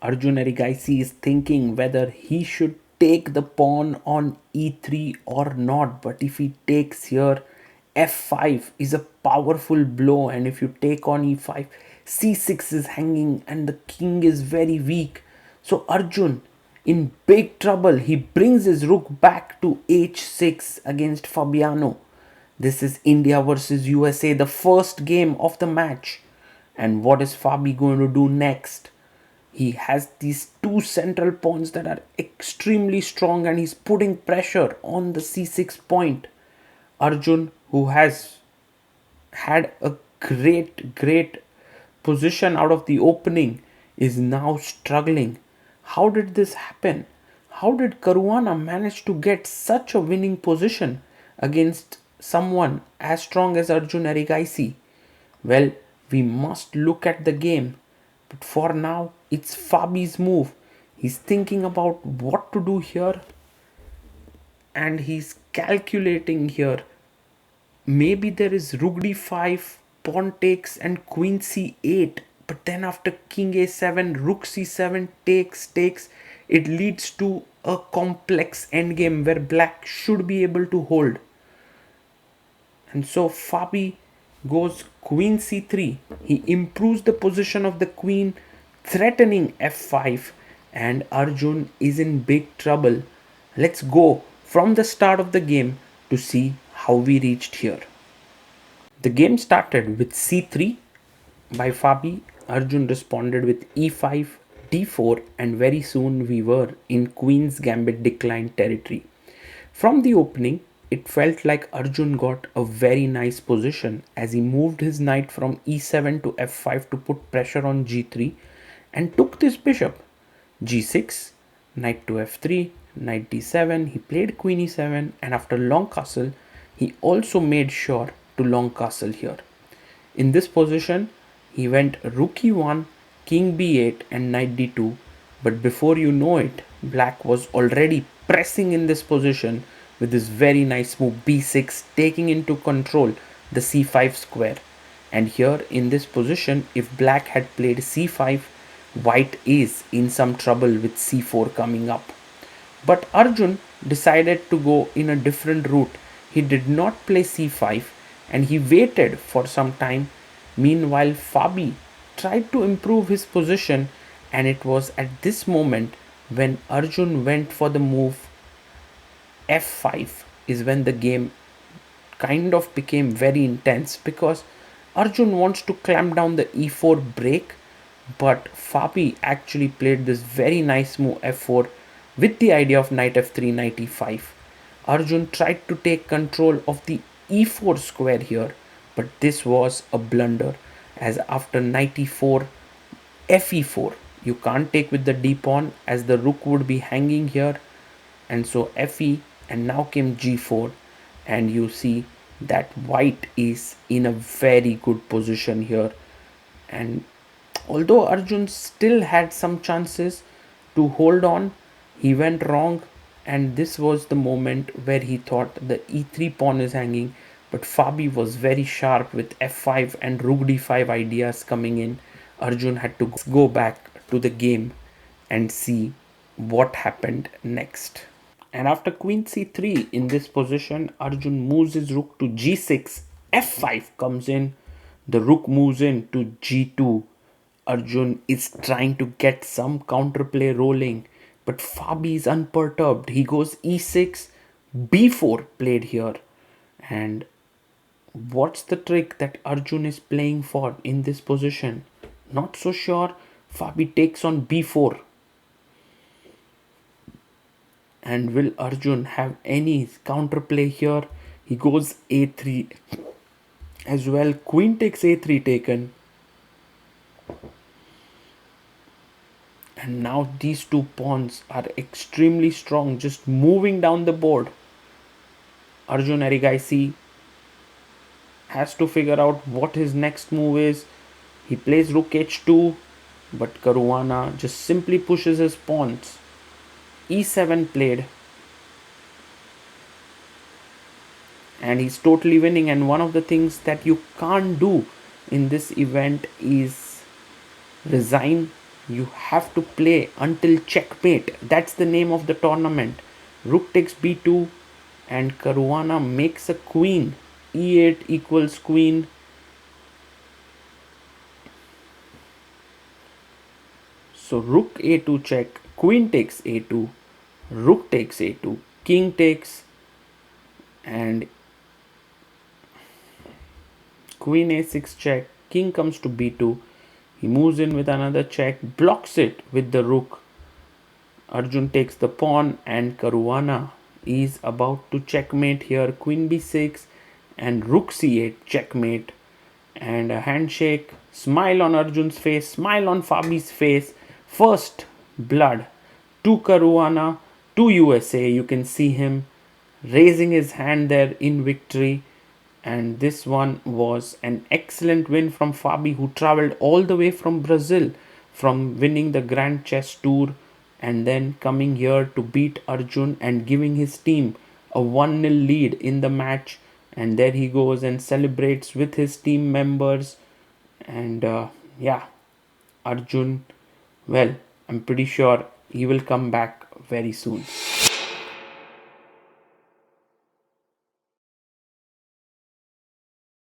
Arjun Erigaisi is thinking whether he should take the pawn on e3 or not. But if he takes here, f5 is a powerful blow, and if you take on e5, c6 is hanging and the king is very weak. So Arjun in big trouble. He brings his rook back to h6 against Fabiano. This is India versus USA, the first game of the match. And what is Fabi going to do next? He has these two central pawns that are extremely strong and he's putting pressure on the c6 point. Arjun, who has had a great position out of the opening, is now struggling. How did this happen? How did Caruana manage to get such a winning position against someone as strong as Arjun Erigaisi? Well, we must look at the game. But for now, it's Fabi's move. He's thinking about what to do here and he's calculating here. Maybe there is rook d5, pawn takes, and queen c8. But then after king a7, rook c7 takes, it leads to a complex endgame where black should be able to hold. And so Fabi goes queen c3. He improves the position of the queen, threatening f5, and Arjun is in big trouble. Let's go from the start of the game to see how we reached here. The game started with c3 by Fabi. Arjun responded with e5, d4, and very soon we were in Queen's Gambit decline territory. From the opening, it felt like Arjun got a very nice position as he moved his knight from e7 to f5 to put pressure on g3 and took this bishop. g6, knight to f3, knight d7, he played queen e7, and after long castle, he also made sure to long castle here. In this position, he went rook e1, king b8 and knight d2, but before you know it, black was already pressing in this position with this very nice move b6, taking into control the c5 square. And here in this position, if black had played c5, white is in some trouble with c4 coming up. But Arjun decided to go in a different route. He did not play c5 and he waited for some time. Meanwhile, Fabi tried to improve his position, and it was at this moment when Arjun went for the move f5 is when the game kind of became very intense, because Arjun wants to clamp down the e4 break, but Fabi actually played this very nice move f4 with the idea of knight f3, knight e5. Arjun tried to take control of the e4 square here, but this was a blunder, as after knight e4, fe4, you can't take with the d pawn as the rook would be hanging here, and so fe, and now came g4, and you see that white is in a very good position here. And although Arjun still had some chances to hold on, he went wrong, and this was the moment where he thought the e3 pawn is hanging, but Fabi was very sharp with f5 and rook d5 ideas coming in. Arjun had to go back to the game and see what happened next. And after queen c3 in this position, Arjun moves his rook to g6, f5 comes in, the rook moves in to g2. Arjun is trying to get some counterplay rolling, but Fabi is unperturbed. He goes e6, b4 played here. And what's the trick that Arjun is playing for in this position? Not so sure. Fabi takes on b4. And will Arjun have any counterplay here? He goes a3 as well. Queen takes a3 taken. And now these two pawns are extremely strong, just moving down the board. Arjun Erigaisi has to figure out what his next move is. He plays rook h2, but Caruana just simply pushes his pawns. e7 played, and he's totally winning. And one of the things that you can't do in this event is resign, You have to play until checkmate. That's the name of the tournament. Rook takes b2 and Caruana makes a queen. e8 equals queen. So rook a2 check, queen takes a2, rook takes a2, king takes, and queen a6 check, king comes to b2. He moves in with another check, blocks it with the rook. Arjun takes the pawn and Caruana is about to checkmate here. Queen b6 and rook c8 checkmate. And a handshake, smile on Arjun's face, smile on Fabi's face. First blood to Caruana, to USA. You can see him raising his hand there in victory. And this one was an excellent win from Fabi, who traveled all the way from Brazil, from winning the Grand Chess Tour and then coming here to beat Arjun and giving his team a 1-0 lead in the match. And there he goes and celebrates with his team members. And yeah, Arjun, well, I'm pretty sure he will come back very soon.